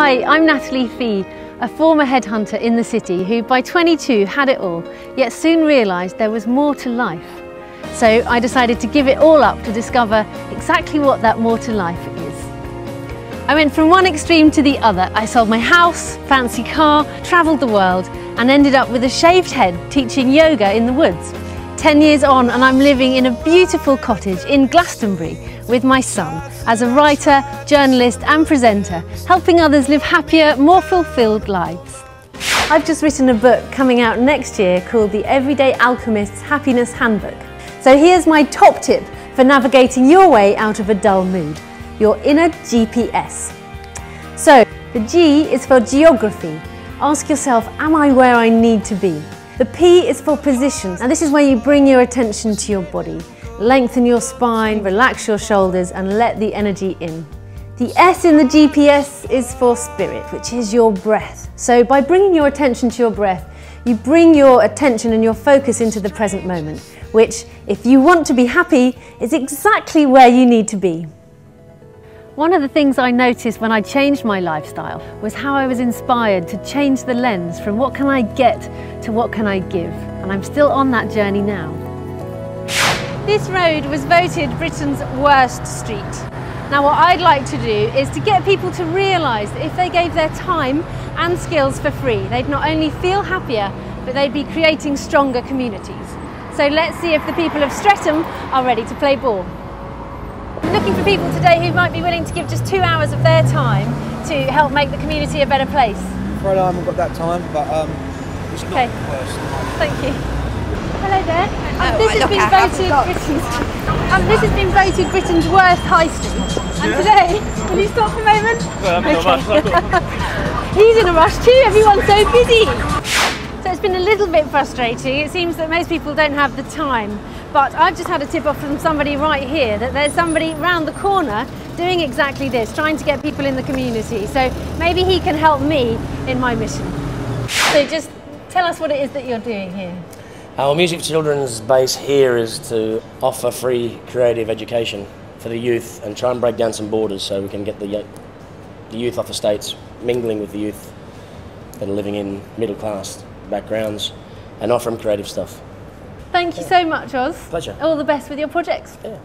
Hi, I'm Natalie Fee, a former headhunter in the city who by 22 had it all, yet soon realised there was more to life. So I decided to give it all up to discover exactly what that more to life is. I went from one extreme to the other. I sold my house, fancy car, travelled the world and ended up with a shaved head teaching yoga in the woods. 10 years on and I'm living in a beautiful cottage in Glastonbury with my son as a writer, journalist and presenter, helping others live happier, more fulfilled lives. I've just written a book coming out next year called The Everyday Alchemist's Happiness Handbook. So here's my top tip for navigating your way out of a dull mood, your inner GPS. So the G is for geography. Ask yourself, am I where I need to be? The P is for positions, and this is where you bring your attention to your body. Lengthen your spine, relax your shoulders and let the energy in. The S in the GPS is for spirit, which is your breath. So by bringing your attention to your breath, you bring your attention and your focus into the present moment, which, if you want to be happy, is exactly where you need to be. One of the things I noticed when I changed my lifestyle was how I was inspired to change the lens from what can I get to what can I give, and I'm still on that journey now. This road was voted Britain's worst street. Now what I'd like to do is to get people to realise that if they gave their time and skills for free, they'd not only feel happier, but they'd be creating stronger communities. So let's see if the people of Streatham are ready to play ball. I'm looking for people today who might be willing to give just 2 hours of their time to help make the community a better place. I'm afraid I haven't got that time, but it's not the worst. Thank you. Hello there. This has been voted Britain's worst high street. And today, will you stop for a moment? Well, I'm in a rush. He's in a rush too, everyone's so busy. So it's been a little bit frustrating. It seems that most people don't have the time. But I've just had a tip off from somebody right here that there's somebody round the corner doing exactly this, trying to get people in the community. So maybe he can help me in my mission. So just tell us what it is that you're doing here. Our Music for Children's base here is to offer free creative education for the youth and try and break down some borders so we can get the youth off the States, mingling with the youth that are living in middle class backgrounds and offer them creative stuff. Thank you so much, Oz. Pleasure. All the best with your projects. Yeah.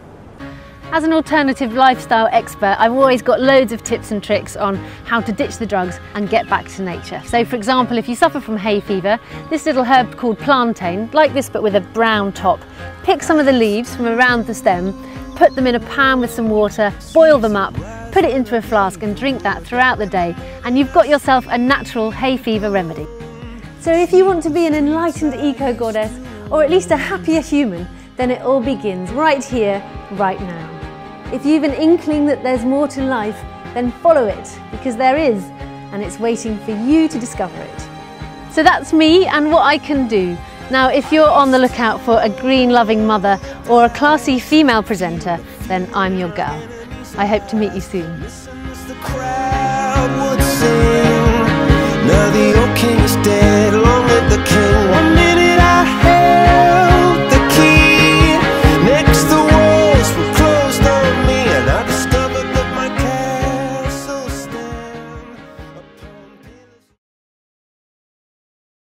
As an alternative lifestyle expert, I've always got loads of tips and tricks on how to ditch the drugs and get back to nature. So for example, if you suffer from hay fever, this little herb called plantain, like this but with a brown top, pick some of the leaves from around the stem, put them in a pan with some water, boil them up, put it into a flask and drink that throughout the day, and you've got yourself a natural hay fever remedy. So if you want to be an enlightened eco-goddess, or at least a happier human, then it all begins right here, right now. If you've an inkling that there's more to life, then follow it, because there is, and it's waiting for you to discover it. So that's me and what I can do. Now, if you're on the lookout for a green-loving mother or a classy female presenter, then I'm your girl. I hope to meet you soon. The crowd would sing, now the old king is dead, long live the